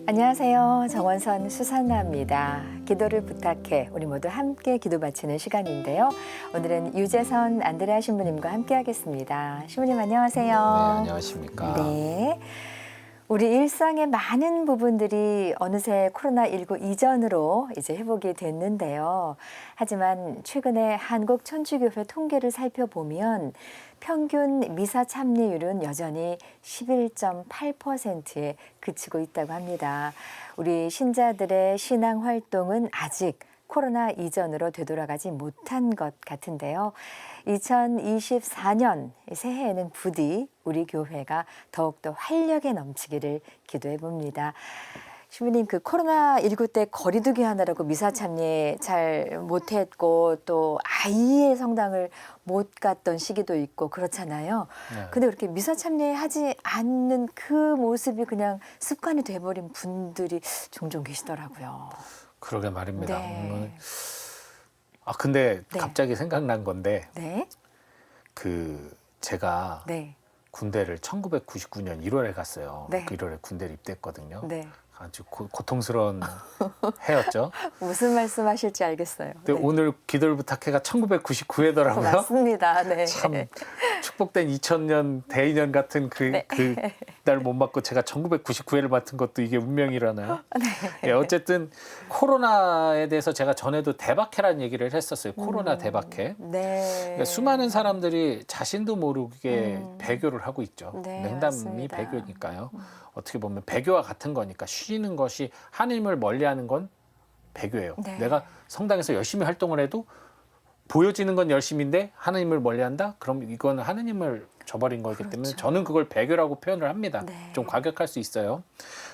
안녕하세요. 정원선 수산나입니다. 기도를 부탁해 우리 모두 함께 기도 바치는 시간인데요. 오늘은 유재선 안드레아 신부님과 함께 하겠습니다. 신부님 안녕하세요. 네, 안녕하십니까. 네. 우리 일상의 많은 부분들이 어느새 코로나19 이전으로 이제 회복이 됐는데요. 하지만 최근에 한국천주교회 통계를 살펴보면 평균 미사 참여율은 여전히 11.8%에 그치고 있다고 합니다. 우리 신자들의 신앙 활동은 아직 코로나 이전으로 되돌아가지 못한 것 같은데요. 2024년 새해에는 부디 우리 교회가 더욱더 활력에 넘치기를 기도해 봅니다. 신부님, 그 코로나19 때 거리두기 하느라고 미사 참여 잘 못했고 또 아예 성당을 못 갔던 시기도 있고 그렇잖아요. 네. 근데 그렇게 미사 참여하지 않는 그 모습이 그냥 습관이 돼버린 분들이 종종 계시더라고요. 그러게 말입니다. 네. 근데 네. 갑자기 생각난 건데 네. 제가 네. 군대를 1999년 1월에 갔어요. 네. 1월에 군대를 입대했거든요. 네. 아주 고통스러운 해였죠. 무슨 말씀하실지 알겠어요. 근데 네. 오늘 기도를 부탁해가 1999회더라고요. 맞습니다. 네. 참 축복된 2000년 대인년 같은 네. 그날 못 맞고 제가 1999회를 맡은 것도 이게 운명이라나요? 네. 예, 어쨌든 코로나에 대해서 제가 전에도 대박해라는 얘기를 했었어요. 코로나 대박해. 네. 그러니까 수많은 사람들이 자신도 모르게 배교를 하고 있죠. 네, 냉담이 맞습니다. 배교니까요. 어떻게 보면 배교와 같은 거니까 쉬는 것이 하나님을 멀리하는 건 배교예요. 네. 내가 성당에서 열심히 활동을 해도 보여지는 건 열심인데 하나님을 멀리한다? 그럼 이건 하나님을 저버린 거기 때문에 그렇죠. 저는 그걸 배교라고 표현을 합니다. 네. 좀 과격할 수 있어요.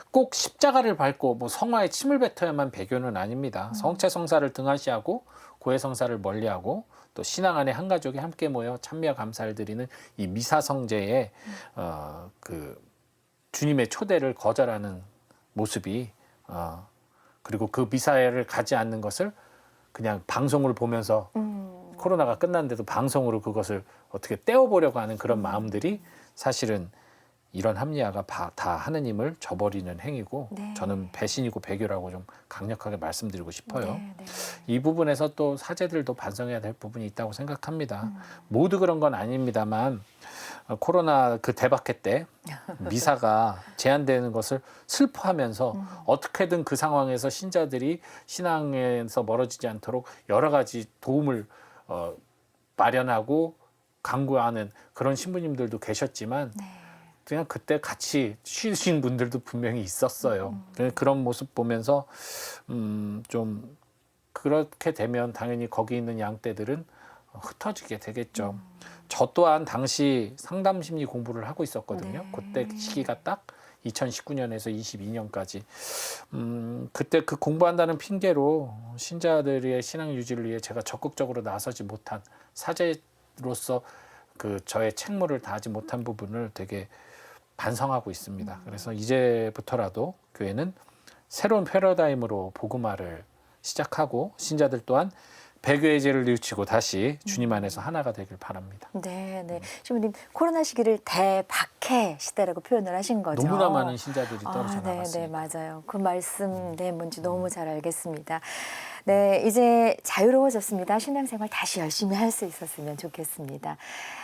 꼭 십자가를 밟고 뭐 성화에 침을 뱉어야만 배교는 아닙니다. 성체성사를 등한시하고 고해성사를 멀리하고 또 신앙 안에 한 가족이 함께 모여 찬미와 감사를 드리는 이 미사성제의 주님의 초대를 거절하는 모습이 그리고 그 미사를 가지 않는 것을 그냥 방송을 보면서 코로나가 끝났는데도 방송으로 그것을 어떻게 떼어보려고 하는 그런 마음들이 사실은 이런 합리화가 다 하느님을 저버리는 행위고 네. 저는 배신이고 배교라고 좀 강력하게 말씀드리고 싶어요. 네, 네. 이 부분에서 또 사제들도 반성해야 될 부분이 있다고 생각합니다. 모두 그런 건 아닙니다만 코로나 그 대박해 때 미사가 제한되는 것을 슬퍼하면서 어떻게든 그 상황에서 신자들이 신앙에서 멀어지지 않도록 여러 가지 도움을 마련하고 강구하는 그런 신부님들도 계셨지만 네. 그냥 그때 같이 쉬신 분들도 분명히 있었어요. 그런 모습 보면서 좀 그렇게 되면 당연히 거기 있는 양떼들은 흩어지게 되겠죠. 저 또한 당시 상담심리 공부를 하고 있었거든요. 네. 그때 시기가 딱 2019년에서 22년까지. 그때 그 공부한다는 핑계로 신자들의 신앙 유지를 위해 제가 적극적으로 나서지 못한 사제로서 저의 책무를 다하지 못한 부분을 되게 반성하고 있습니다. 그래서 이제부터라도 교회는 새로운 패러다임으로 복음화를 시작하고 신자들 또한 배교의 죄를 뉘우치고 다시 주님 안에서 하나가 되길 바랍니다. 네, 네. 신부님, 코로나 시기를 대박해 시대라고 표현을 하신 거죠. 너무나 많은 신자들이 떨어져 네, 나갔습니다. 네, 맞아요. 그 말씀, 네, 뭔지 너무 잘 알겠습니다. 네, 이제 자유로워졌습니다. 신앙생활 다시 열심히 할 수 있었으면 좋겠습니다.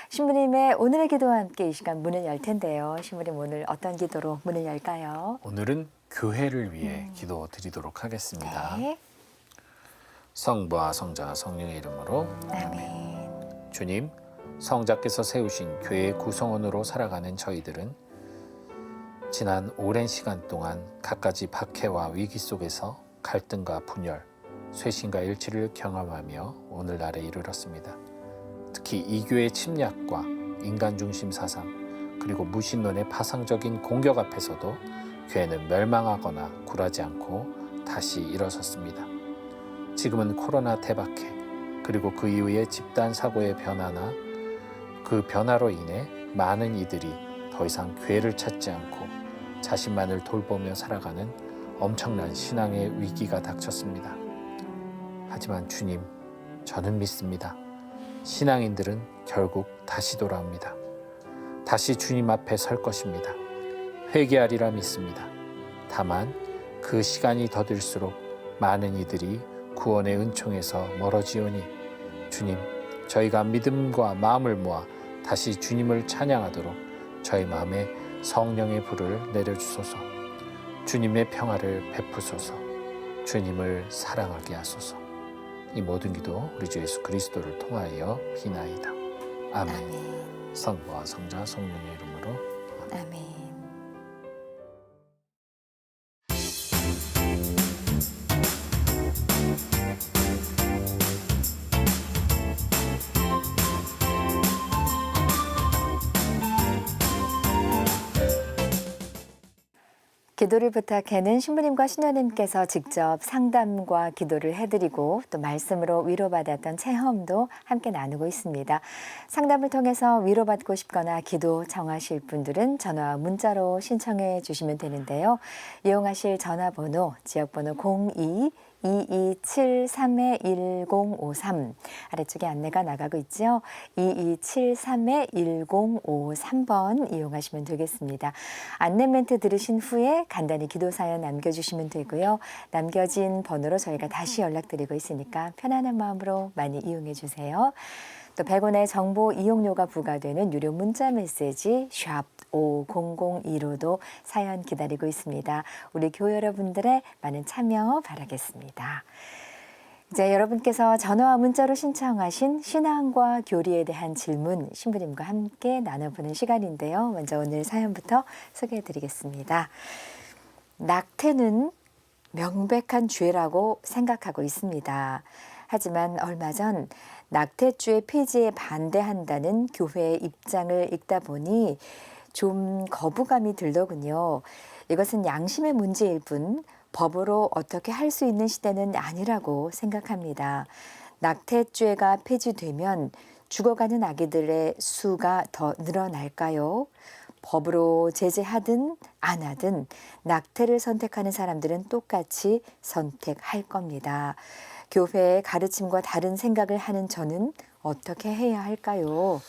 신부님의 오늘의 기도와 함께 이 시간 문을 열 텐데요. 신부님 오늘 어떤 기도로 문을 열까요? 오늘은 교회를 위해 기도 드리도록 하겠습니다. 네. 성부와 성자와 성령의 이름으로 아멘. 주님, 성자께서 세우신 교회의 구성원으로 살아가는 저희들은 지난 오랜 시간 동안 갖가지 박해와 위기 속에서 갈등과 분열, 쇄신과 일치를 경험하며 오늘날에 이르렀습니다. 특히 이교의 침략과 인간중심 사상, 그리고 무신론의 파상적인 공격 앞에서도 교회는 멸망하거나 굴하지 않고 다시 일어섰습니다. 지금은 코로나 대박해, 그리고 그 이후의 집단 사고의 변화나 그 변화로 인해 많은 이들이 더 이상 교회를 찾지 않고 자신만을 돌보며 살아가는 엄청난 신앙의 위기가 닥쳤습니다. 하지만 주님, 저는 믿습니다. 신앙인들은 결국 다시 돌아옵니다. 다시 주님 앞에 설 것입니다. 회개하리라 믿습니다. 다만 그 시간이 더딜수록 많은 이들이 구원의 은총에서 멀어지오니 주님, 저희가 믿음과 마음을 모아 다시 주님을 찬양하도록 저희 마음에 성령의 불을 내려주소서. 주님의 평화를 베푸소서. 주님을 사랑하게 하소서. 이 모든 기도 우리 주 예수 그리스도를 통하여 비나이다. 아멘. 아멘. 성부와 성자 성령의 이름으로 아멘. 기도를 부탁해는 신부님과 신녀님께서 직접 상담과 기도를 해드리고 또 말씀으로 위로받았던 체험도 함께 나누고 있습니다. 상담을 통해서 위로받고 싶거나 기도 정하실 분들은 전화와 문자로 신청해 주시면 되는데요. 이용하실 전화번호, 지역번호 2273-1053 아래쪽에 안내가 나가고 있죠. 2273-1053번 이용하시면 되겠습니다. 안내 멘트 들으신 후에 간단히 기도 사연 남겨주시면 되고요. 남겨진 번호로 저희가 다시 연락드리고 있으니까 편안한 마음으로 많이 이용해 주세요. 또 100원의 정보 이용료가 부과되는 유료 문자 메시지 샵 5002로도 사연 기다리고 있습니다. 우리 교회 여러분들의 많은 참여 바라겠습니다. 이제 여러분께서 전화와 문자로 신청하신 신앙과 교리에 대한 질문 신부님과 함께 나눠보는 시간인데요. 먼저 오늘 사연부터 소개해드리겠습니다. 낙태는 명백한 죄라고 생각하고 있습니다. 하지만 얼마 전 낙태죄 폐지에 반대한다는 교회의 입장을 읽다 보니 좀 거부감이 들더군요. 이것은 양심의 문제일 뿐 법으로 어떻게 할 수 있는 시대는 아니라고 생각합니다. 낙태죄가 폐지되면 죽어가는 아기들의 수가 더 늘어날까요? 법으로 제재하든 안 하든 낙태를 선택하는 사람들은 똑같이 선택할 겁니다. 교회의 가르침과 다른 생각을 하는 저는 어떻게 해야 할까요?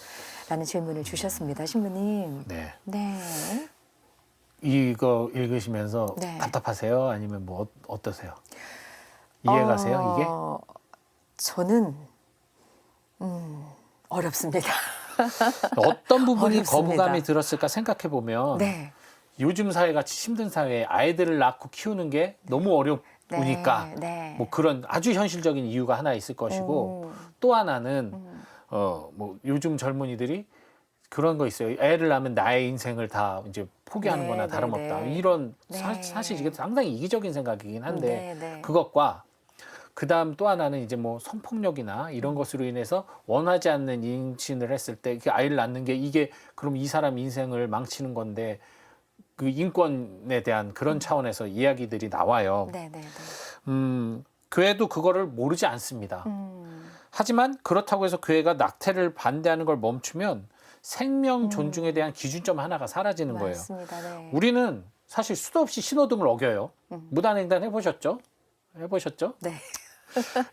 라는 질문을 주셨습니다. 신부님. 네. 네. 이거 읽으시면서 네. 답답하세요? 아니면 뭐 어떠세요? 이해가세요? 이게? 저는 어렵습니다. 어떤 부분이 어렵습니다. 거부감이 들었을까 생각해 보면 네. 요즘 사회같이 힘든 사회에 아이들을 낳고 키우는 게 너무 어려우니까 네. 네. 뭐 그런 아주 현실적인 이유가 하나 있을 것이고 또 하나는 뭐 요즘 젊은이들이 그런 거 있어요. 애를 낳으면 나의 인생을 다 이제 포기하는 네, 거나 네, 다름없다. 네. 이런 네. 사실 이게 상당히 이기적인 생각이긴 한데 네, 네. 그것과 그다음 또 하나는 이제 뭐 성폭력이나 이런 것으로 인해서 원하지 않는 임신을 했을 때 그 아이를 낳는 게 이게 그럼 이 사람 인생을 망치는 건데 그 인권에 대한 그런 차원에서 이야기들이 나와요. 네, 네, 네. 교회도 그거를 모르지 않습니다. 하지만 그렇다고 해서 교회가 낙태를 반대하는 걸 멈추면 생명 존중에 대한 기준점 하나가 사라지는 거예요. 맞습니다. 네. 우리는 사실 수도 없이 신호등을 어겨요. 무단횡단 해보셨죠? 네.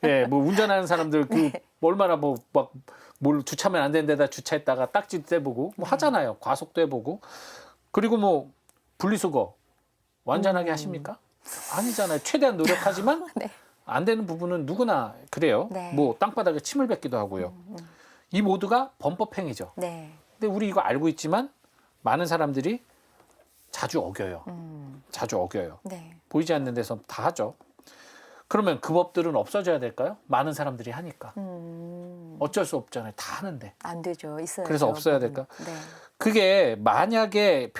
예, 뭐 운전하는 사람들 그 네. 얼마나 뭐 막 뭘 주차하면 안 되는 데다 주차했다가 딱지도 떼보고 뭐 하잖아요. 과속도 해보고. 그리고 뭐 분리수거 완전하게 하십니까? 아니잖아요. 최대한 노력하지만 네. 안 되는 부분은 누구나 그래요. 네. 뭐 땅바닥에 침을 뱉기도 하고요. 이 모두가 범법행위죠. 네. 근데 우리 이거 알고 있지만 많은 사람들이 자주 어겨요. 자주 어겨요. 네. 보이지 않는 데서 다 하죠. 그러면 그 법들은 없어져야 될까요? 많은 사람들이 하니까. 어쩔 수 없잖아요. 다 하는데. 안 되죠. 있어야죠. 그래서 없어야 될까? 네. 그게 만약에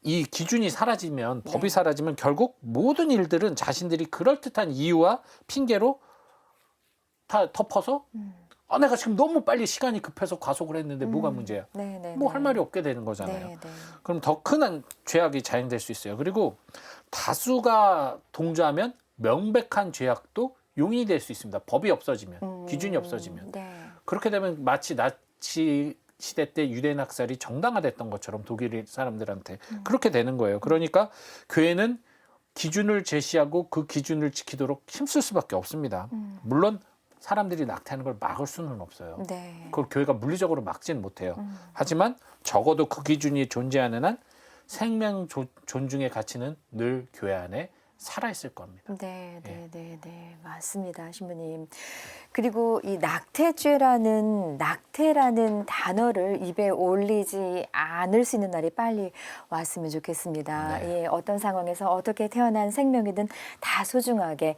이 기준이 사라지면 법이 네. 사라지면 결국 모든 일들은 자신들이 그럴듯한 이유와 핑계로 다 덮어서 내가 지금 너무 빨리 시간이 급해서 과속을 했는데 뭐가 문제야? 네, 네. 뭐 할 말이 없게 되는 거잖아요. 네, 네. 그럼 더 큰 죄악이 자행될 수 있어요. 그리고 다수가 동조하면 명백한 죄악도 용인이 될 수 있습니다. 법이 없어지면, 기준이 없어지면. 네. 그렇게 되면 마치 나치 시대 때 유대인 학살이 정당화됐던 것처럼 독일 사람들한테 그렇게 되는 거예요. 그러니까 교회는 기준을 제시하고 그 기준을 지키도록 힘쓸 수밖에 없습니다. 물론 사람들이 낙태하는 걸 막을 수는 없어요. 네. 그걸 교회가 물리적으로 막지는 못해요. 하지만 적어도 그 기준이 존재하는 한 생명 존중의 가치는 늘 교회 안에 살아있을 겁니다. 네, 맞습니다, 신부님. 그리고 이 낙태죄라는 단어를 입에 올리지 않을 수 있는 날이 빨리 왔으면 좋겠습니다. 네. 예, 어떤 상황에서 어떻게 태어난 생명이든 다 소중하게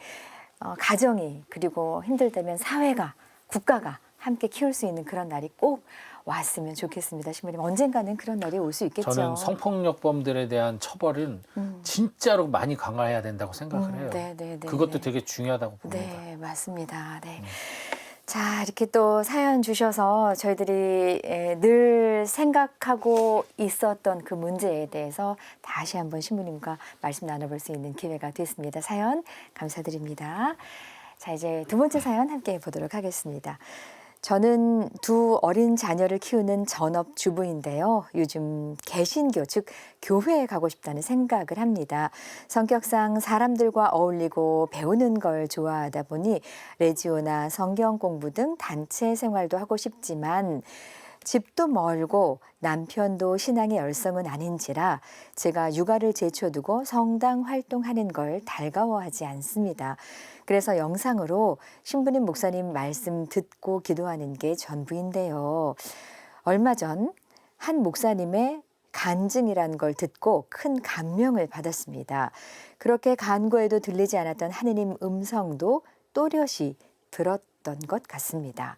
가정이 그리고 힘들 때면 사회가 국가가 함께 키울 수 있는 그런 날이 꼭 왔으면 좋겠습니다, 신부님. 언젠가는 그런 날이 올 수 있겠죠. 저는 성폭력범들에 대한 처벌은 진짜로 많이 강화해야 된다고 생각을 해요. 네. 그것도 되게 중요하다고 봅니다. 네, 맞습니다. 네. 자, 이렇게 또 사연 주셔서 저희들이 늘 생각하고 있었던 그 문제에 대해서 다시 한번 신부님과 말씀 나눠볼 수 있는 기회가 됐습니다. 사연 감사드립니다. 자, 이제 두 번째 사연 함께 보도록 하겠습니다. 저는 두 어린 자녀를 키우는 전업주부인데요. 요즘 개신교, 즉 교회에 가고 싶다는 생각을 합니다. 성격상 사람들과 어울리고 배우는 걸 좋아하다 보니 레지오나 성경 공부 등 단체 생활도 하고 싶지만 집도 멀고 남편도 신앙의 열성은 아닌지라 제가 육아를 제쳐두고 성당 활동하는 걸 달가워하지 않습니다. 그래서 영상으로 신부님 목사님 말씀 듣고 기도하는 게 전부인데요. 얼마 전 한 목사님의 간증이라는 걸 듣고 큰 감명을 받았습니다. 그렇게 간구해도 들리지 않았던 하느님 음성도 또렷이 들었던 것 같습니다.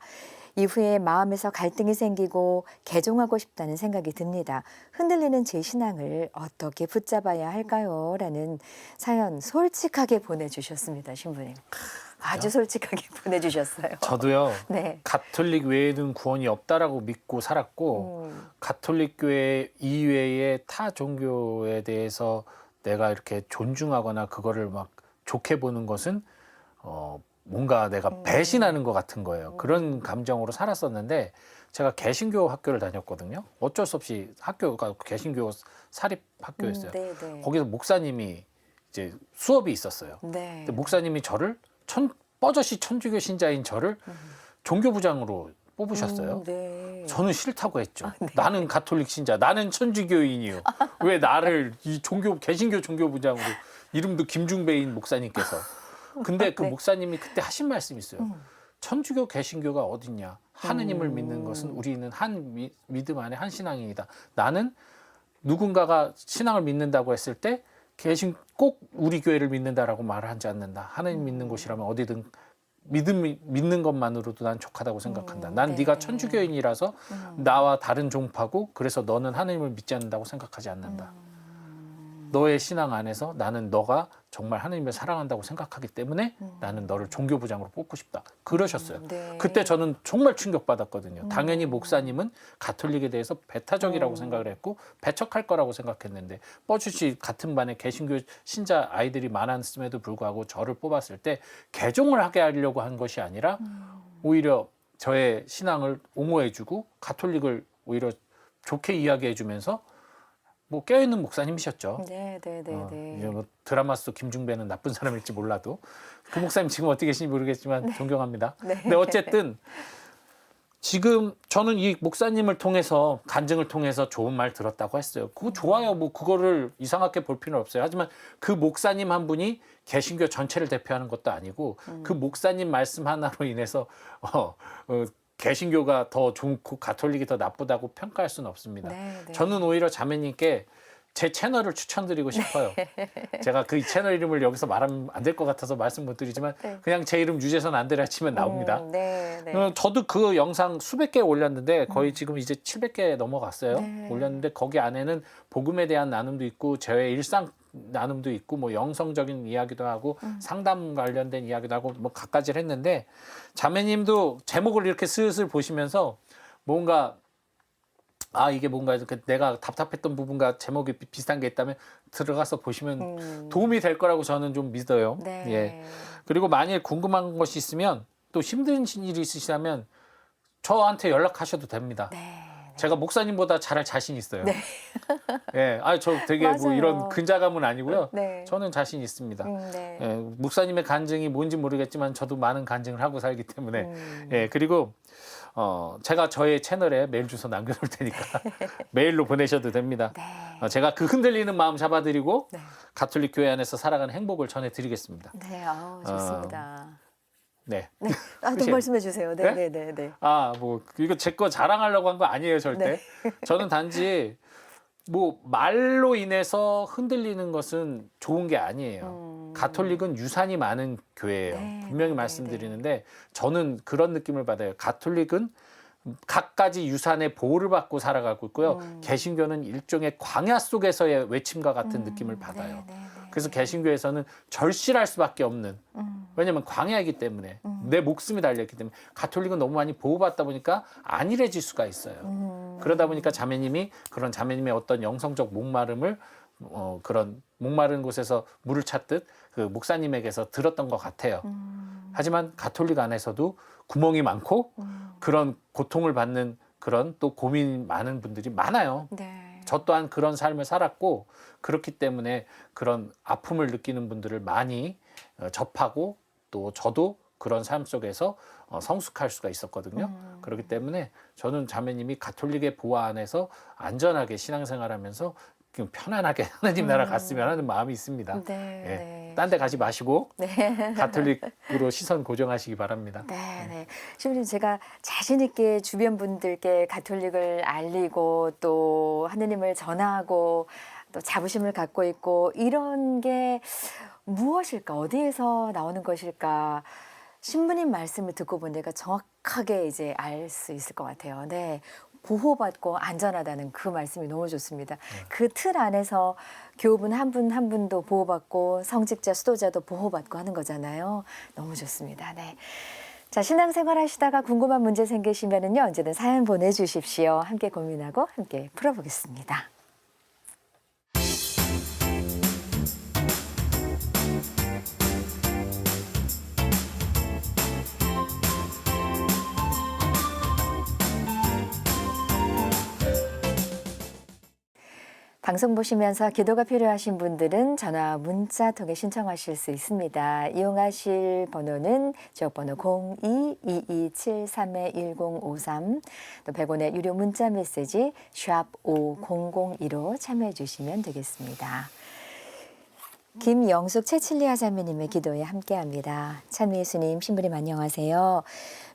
이후에 마음에서 갈등이 생기고 개종하고 싶다는 생각이 듭니다. 흔들리는 제 신앙을 어떻게 붙잡아야 할까요? 라는 사연 솔직하게 보내주셨습니다, 신부님. 아주 솔직하게 보내주셨어요. 저도요. 네. 가톨릭 외에는 구원이 없다라고 믿고 살았고 가톨릭 교회 이외의 타 종교에 대해서 내가 이렇게 존중하거나 그거를 막 좋게 보는 것은 뭔가 내가 배신하는 것 같은 거예요. 그런 감정으로 살았었는데 제가 개신교 학교를 다녔거든요. 어쩔 수 없이 학교가 개신교 사립 학교였어요. 네. 거기서 목사님이 이제 수업이 있었어요. 네. 근데 목사님이 저를 뻐젓이 천주교 신자인 저를 종교부장으로 뽑으셨어요. 네. 저는 싫다고 했죠. 네. 나는 가톨릭 신자, 나는 천주교인이요. 왜 나를 이 개신교 종교부장으로 이름도 김중배인 목사님께서. 근데 그 네. 목사님이 그때 하신 말씀이 있어요. 천주교 개신교가 어딨냐. 하느님을 믿는 것은 우리는 한 믿음 안에 한 신앙이다. 나는 누군가가 신앙을 믿는다고 했을 때 꼭 우리 교회를 믿는다라고 말을 하지 않는다. 하느님 믿는 곳이라면 어디든 믿는 것만으로도 난 족하다고 생각한다. 난 네. 네가 천주교인이라서 나와 다른 종파고 그래서 너는 하느님을 믿지 않는다고 생각하지 않는다. 너의 신앙 안에서 나는 너가 정말 하느님을 사랑한다고 생각하기 때문에 나는 너를 종교부장으로 뽑고 싶다. 그러셨어요. 네. 그때 저는 정말 충격받았거든요. 당연히 목사님은 가톨릭에 대해서 배타적이라고 생각을 했고 배척할 거라고 생각했는데 뻐주시 같은 반에 개신교 신자 아이들이 많았음에도 불구하고 저를 뽑았을 때 개종을 하게 하려고 한 것이 아니라 오히려 저의 신앙을 옹호해주고 가톨릭을 오히려 좋게 이야기해주면서 뭐 깨어있는 목사님이셨죠. 네. 이제 뭐 드라마 속 김중배는 나쁜 사람일지 몰라도 그 목사님 지금 어떻게 계신지 모르겠지만 존경합니다. 네. 근데 어쨌든 지금 저는 이 목사님을 통해서 간증을 통해서 좋은 말 들었다고 했어요. 그거 좋아요. 뭐 그거를 이상하게 볼 필요는 없어요. 하지만 그 목사님 한 분이 개신교 전체를 대표하는 것도 아니고 그 목사님 말씀 하나로 인해서 개신교가 더 좋고 가톨릭이 더 나쁘다고 평가할 수는 없습니다. 네. 저는 오히려 자매님께 제 채널을 추천드리고 싶어요. 제가 그 채널 이름을 여기서 말하면 안 될 것 같아서 말씀 못 드리지만 그냥 제 이름 유재선 안드레아 치면 나옵니다. 네. 저도 그 영상 수백 개 올렸는데 거의 지금 이제 700개 넘어갔어요. 네. 올렸는데 거기 안에는 복음에 대한 나눔도 있고 제 일상 나눔도 있고 뭐 영성적인 이야기도 하고 상담 관련된 이야기도 하고 뭐 갖가지를 했는데 자매님도 제목을 이렇게 슬슬 보시면서 뭔가 이게 뭔가 이렇게 내가 답답했던 부분과 제목이 비슷한 게 있다면 들어가서 보시면 도움이 될 거라고 저는 좀 믿어요. 네. 예. 그리고 만일 궁금한 것이 있으면 또 힘든 일이 있으시다면 저한테 연락하셔도 됩니다. 네. 제가 목사님보다 잘할 자신 있어요. 네. 예, 저 되게 뭐 맞아요. 이런 근자감은 아니고요. 네. 저는 자신 있습니다. 네. 예, 목사님의 간증이 뭔지 모르겠지만 저도 많은 간증을 하고 살기 때문에 예, 그리고 제가 저의 채널에 메일 주소 남겨놓을 테니까 메일로 보내셔도 됩니다. 네. 제가 그 흔들리는 마음 잡아드리고 네. 가톨릭 교회 안에서 살아가는 행복을 전해드리겠습니다. 네, 좋습니다. 네. 네, 또 끝이에요. 말씀해 주세요. 네, 네, 네, 네. 뭐 이거 제 거 자랑하려고 한 거 아니에요, 절대. 저는 단지 뭐 말로 인해서 흔들리는 것은 좋은 게 아니에요. 가톨릭은 유산이 많은 교회예요. 네, 분명히 네, 말씀드리는데 저는 그런 느낌을 받아요. 가톨릭은 갖가지 유산의 보호를 받고 살아가고 있고요. 개신교는 일종의 광야 속에서의 외침과 같은 느낌을 받아요. 네, 네, 네, 그래서 개신교에서는 절실할 수밖에 없는, 왜냐면 광야이기 때문에 내 목숨이 달려있기 때문에. 가톨릭은 너무 많이 보호받다 보니까 안일해질 수가 있어요. 그러다 보니까 자매님이 그런 자매님의 어떤 영성적 목마름을 그런 목마른 곳에서 물을 찾듯 그 목사님에게서 들었던 것 같아요. 하지만 가톨릭 안에서도 구멍이 많고 그런 고통을 받는 그런 또 고민 많은 분들이 많아요. 네. 저 또한 그런 삶을 살았고, 그렇기 때문에 그런 아픔을 느끼는 분들을 많이 접하고, 또 저도 그런 삶 속에서 성숙할 수가 있었거든요. 그렇기 때문에 저는 자매님이 가톨릭의 보호 안에서 안전하게 신앙생활하면서 그냥 편안하게 하나님 나라 갔으면 하는 마음이 있습니다. 네, 예. 네. 딴 데 가지 마시고 네. 가톨릭으로 시선 고정하시기 바랍니다. 네, 네. 신부님, 제가 자신 있게 주변 분들께 가톨릭을 알리고 또 하느님을 전하고 또 자부심을 갖고 있고 이런 게 무엇일까? 어디에서 나오는 것일까? 신부님 말씀을 듣고 보니까 정확하게 이제 알 수 있을 것 같아요. 네. 보호받고 안전하다는 그 말씀이 너무 좋습니다. 그 틀 안에서 교우분 한 분 한 분도 보호받고 성직자, 수도자도 보호받고 하는 거잖아요. 너무 좋습니다. 네. 자, 신앙생활 하시다가 궁금한 문제 생기시면은요, 언제든 사연 보내주십시오. 함께 고민하고 함께 풀어보겠습니다. 방송 보시면서 기도가 필요하신 분들은 전화, 문자 통해 신청하실 수 있습니다. 이용하실 번호는 지역번호 02-2273-1053, 또 100원의 유료 문자 메시지 샵 5002로 참여해 주시면 되겠습니다. 김영숙 최칠리아 자매님의 기도에 함께합니다. 찬미 예수님, 신부님 안녕하세요.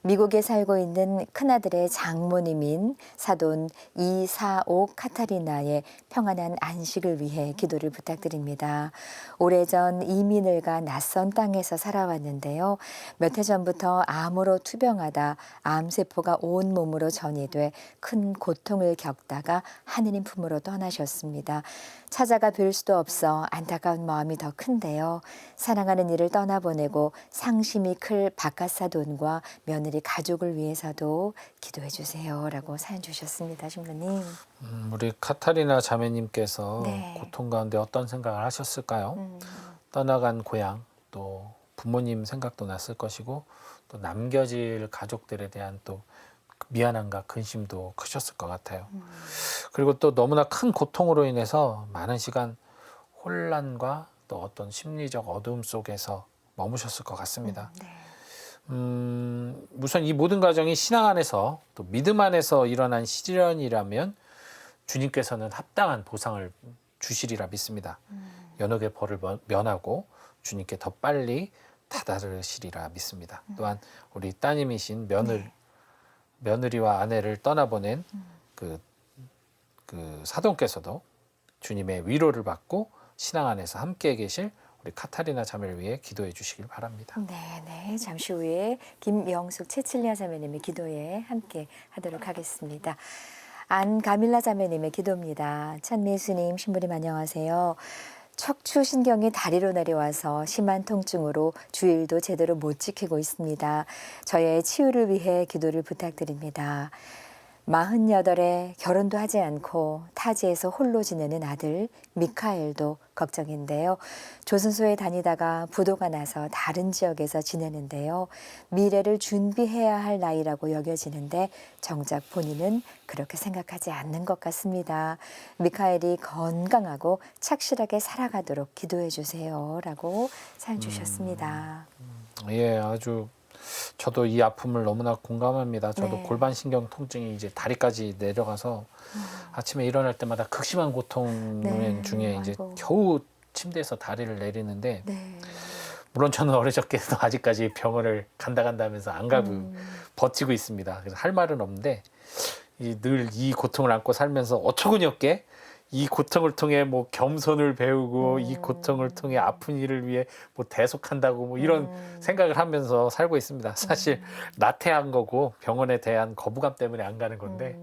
미국에 살고 있는 큰아들의 장모님인 사돈 이사옥 카타리나의 평안한 안식을 위해 기도를 부탁드립니다. 오래전 이민을 가 낯선 땅에서 살아왔는데요. 몇 해 전부터 암으로 투병하다 암세포가 온 몸으로 전이돼 큰 고통을 겪다가 하느님 품으로 떠나셨습니다. 찾아가 뵐 수도 없어 안타까운 마음이 더 큰데요. 사랑하는 이를 떠나보내고 상심이 클 바깥사돈과 며느리 가족을 위해서도 기도해 주세요라고 사연 주셨습니다. 신부님. 우리 카타리나 자매님께서 네. 고통 가운데 어떤 생각을 하셨을까요? 떠나간 고향, 또 부모님 생각도 났을 것이고, 또 남겨질 가족들에 대한 또 미안함과 근심도 크셨을 것 같아요. 그리고 또 너무나 큰 고통으로 인해서 많은 시간 혼란과 또 어떤 심리적 어두움 속에서 머무셨을 것 같습니다. 네. 우선 이 모든 과정이 신앙 안에서 또 믿음 안에서 일어난 시련이라면 주님께서는 합당한 보상을 주시리라 믿습니다. 연옥의 벌을 면하고 주님께 더 빨리 다다르시리라 믿습니다. 또한 우리 따님이신 며느리와 아내를 떠나보낸 그 사돈께서도 주님의 위로를 받고 신앙 안에서 함께 계실 우리 카타리나 자매를 위해 기도해 주시길 바랍니다. 네. 잠시 후에 김영숙 최칠리아 자매님의 기도에 함께 하도록 하겠습니다. 안가밀라 자매님의 기도입니다. 찬미 예수님, 신부님 안녕하세요. 척추신경이 다리로 내려와서 심한 통증으로 주일도 제대로 못 지키고 있습니다. 저의 치유를 위해 기도를 부탁드립니다. 48에 결혼도 하지 않고 타지에서 홀로 지내는 아들 미카엘도 걱정인데요. 조선소에 다니다가 부도가 나서 다른 지역에서 지내는데요. 미래를 준비해야 할 나이라고 여겨지는데 정작 본인은 그렇게 생각하지 않는 것 같습니다. 미카엘이 건강하고 착실하게 살아가도록 기도해 주세요. 라고 사연 주셨습니다. 예, 아주 저도 이 아픔을 너무나 공감합니다. 저도 네. 골반신경 통증이 이제 다리까지 내려가서 아침에 일어날 때마다 극심한 고통 네. 중에 이제 아이고. 겨우 침대에서 다리를 내리는데 네. 물론 저는 어려졌게도 아직까지 병원을 간다 하면서 안 가고 음. 버티고 있습니다. 그래서 할 말은 없는데 늘 이 고통을 안고 살면서 어처구니 없게 이 고통을 통해 뭐 겸손을 배우고 이 고통을 통해 아픈 이를 위해 뭐 대속한다고 뭐 이런 생각을 하면서 살고 있습니다. 사실 나태한 거고 병원에 대한 거부감 때문에 안 가는 건데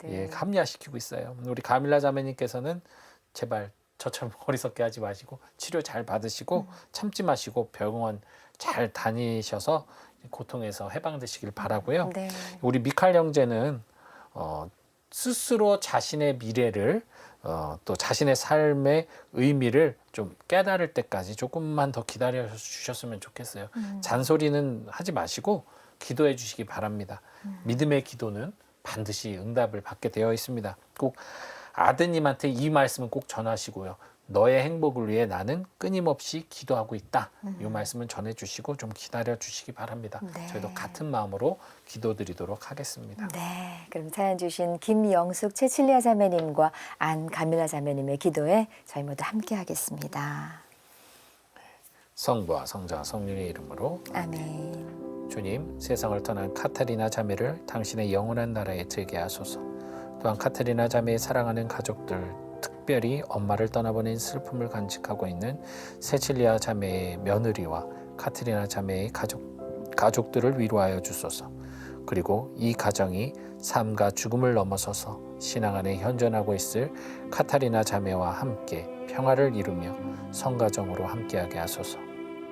네네네. 예, 합리화시키고 있어요. 우리 가밀라 자매님께서는 제발 저처럼 어리석게 하지 마시고 치료 잘 받으시고 참지 마시고 병원 잘 다니셔서 고통에서 해방되시길 바라고요. 네. 우리 미칼 형제는 스스로 자신의 미래를 또 자신의 삶의 의미를 좀 깨달을 때까지 조금만 더 기다려 주셨으면 좋겠어요. 잔소리는 하지 마시고 기도해 주시기 바랍니다. 믿음의 기도는 반드시 응답을 받게 되어 있습니다. 꼭 아드님한테 이 말씀은 꼭 전하시고요. 너의 행복을 위해 나는 끊임없이 기도하고 있다. 이 말씀은 전해주시고 좀 기다려 주시기 바랍니다. 네. 저희도 같은 마음으로 기도드리도록 하겠습니다. 네, 그럼 사연 주신 김영숙 채칠리아 자매님과 안 가밀라 자매님의 기도에 저희 모두 함께 하겠습니다. 성부와 성자와 성령의 이름으로 아멘. 주님, 세상을 떠난 카타리나 자매를 당신의 영원한 나라에 들게 하소서. 또한 카타리나 자매의 사랑하는 가족들, 특별히 엄마를 떠나보낸 슬픔을 간직하고 있는 세칠리아 자매의 며느리와 카트리나 자매의 가족들을 위로하여 주소서. 그리고 이 가정이 삶과 죽음을 넘어서서 신앙 안에 현존하고 있을 카타리나 자매와 함께 평화를 이루며 성가정으로 함께하게 하소서.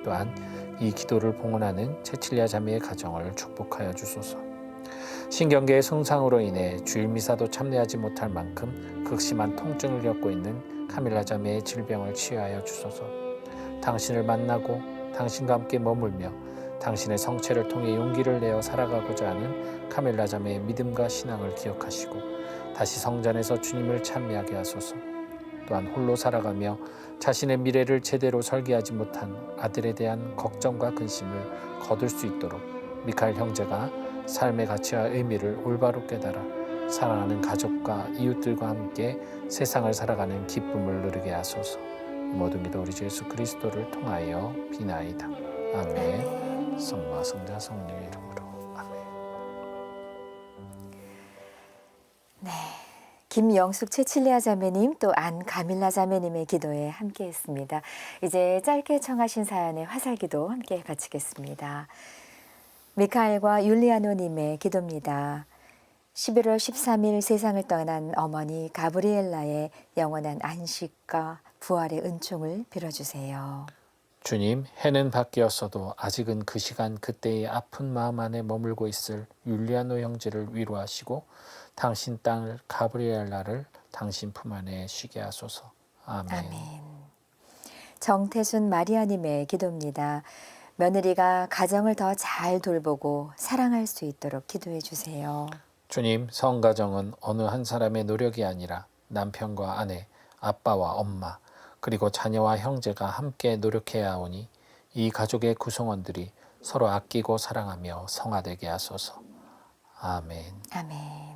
또한 이 기도를 봉헌하는 채칠리아 자매의 가정을 축복하여 주소서. 신경계의 손상으로 인해 주일 미사도 참여하지 못할 만큼 극심한 통증을 겪고 있는 카밀라 자매의 질병을 치유하여 주소서. 당신을 만나고 당신과 함께 머물며 당신의 성체를 통해 용기를 내어 살아가고자 하는 카밀라 자매의 믿음과 신앙을 기억하시고 다시 성전에서 주님을 찬미하게 하소서. 또한 홀로 살아가며 자신의 미래를 제대로 설계하지 못한 아들에 대한 걱정과 근심을 거둘 수 있도록 미카엘 형제가 삶의 가치와 의미를 올바로 깨달아 사랑하는 가족과 이웃들과 함께 세상을 살아가는 기쁨을 누리게 하소서. 이 모든 기도 우리 주 예수 그리스도를 통하여 비나이다. 아멘. 성부와 성자 성령의 이름으로 아멘. 네, 김영숙 채칠리아 자매님 또 안 가밀라 자매님의 기도에 함께했습니다. 이제 짧게 청하신 사연의 화살기도 함께 바치겠습니다. 미카엘과 율리아노님의 기도입니다. 11월 13일 세상을 떠난 어머니 가브리엘라의 영원한 안식과 부활의 은총을 빌어주세요. 주님, 해는 바뀌었어도 아직은 그 시간 그때의 아픈 마음 안에 머물고 있을 율리아노 형제를 위로하시고 당신 딸 가브리엘라를 당신 품 안에 쉬게 하소서. 아멘. 아멘. 정태순 마리아님의 기도입니다. 며느리가 가정을 더 잘 돌보고 사랑할 수 있도록 기도해 주세요. 주님, 성가정은 어느 한 사람의 노력이 아니라 남편과 아내, 아빠와 엄마, 그리고 자녀와 형제가 함께 노력해야 하오니 이 가족의 구성원들이 서로 아끼고 사랑하며 성화되게 하소서. 아멘. 아멘.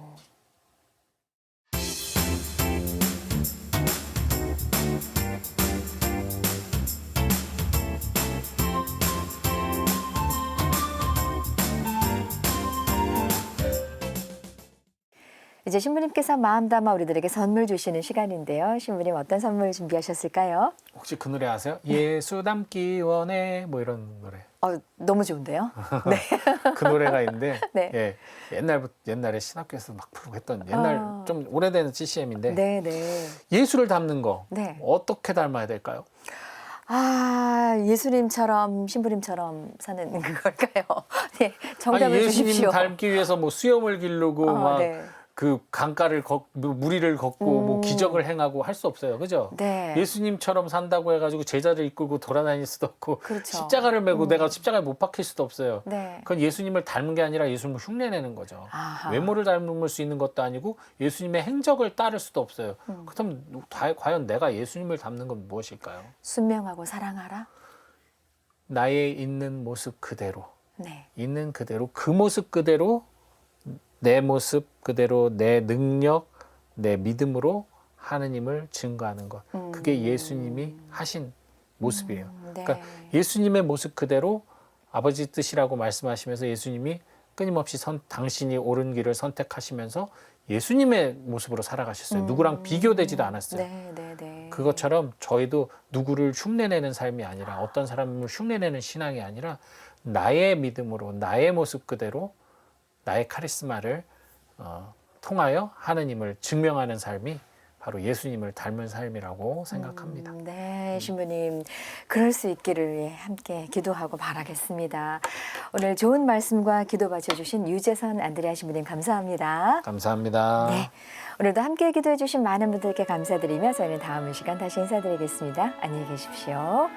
이제 신부님께서 마음 담아 우리들에게 선물 주시는 시간인데요. 신부님 어떤 선물 준비하셨을까요? 혹시 그 노래 아세요? 예수 닮기 원해 뭐 이런 노래. 너무 좋은데요. 네. 그 노래가 있는데 네. 예, 옛날에 신학교에서 막 부르고 했던 옛날 좀 오래된 CCM인데 네, 네. 예수를 닮는 거 네. 어떻게 닮아야 될까요? 예수님처럼 신부님처럼 사는 그걸까요? 네, 정답을 예수님 주십시오. 닮기 위해서 뭐 수염을 기르고 막 네. 그 강가를 무리를 걷고 뭐 기적을 행하고 할 수 없어요. 그죠? 네. 예수님처럼 산다고 해가지고 제자를 이끌고 돌아다닐 수도 없고 그렇죠. 십자가를 메고 내가 십자가에 못 박힐 수도 없어요. 네. 그건 예수님을 닮은 게 아니라 예수님을 흉내내는 거죠. 아하. 외모를 닮을 수 있는 것도 아니고 예수님의 행적을 따를 수도 없어요. 그렇다면 과연 내가 예수님을 닮는 건 무엇일까요? 순명하고 사랑하라. 나의 있는 모습 그대로 네. 있는 그대로 그 모습 그대로 내 모습 그대로 내 능력, 내 믿음으로 하느님을 증거하는 것. 그게 예수님이 하신 모습이에요. 네. 그러니까 예수님의 모습 그대로 아버지 뜻이라고 말씀하시면서 예수님이 끊임없이 당신이 옳은 길을 선택하시면서 예수님의 모습으로 살아가셨어요. 누구랑 비교되지도 않았어요. 네. 그것처럼 저희도 누구를 흉내내는 삶이 아니라 어떤 사람을 흉내내는 신앙이 아니라 나의 믿음으로 나의 모습 그대로 나의 카리스마를 통하여 하느님을 증명하는 삶이 바로 예수님을 닮은 삶이라고 생각합니다. 네, 신부님. 그럴 수 있기를 함께 기도하고 바라겠습니다. 오늘 좋은 말씀과 기도 바쳐주신 유재선 안드레아 신부님 감사합니다. 감사합니다. 네, 오늘도 함께 기도해 주신 많은 분들께 감사드리며 저희는 다음 시간 다시 인사드리겠습니다. 안녕히 계십시오.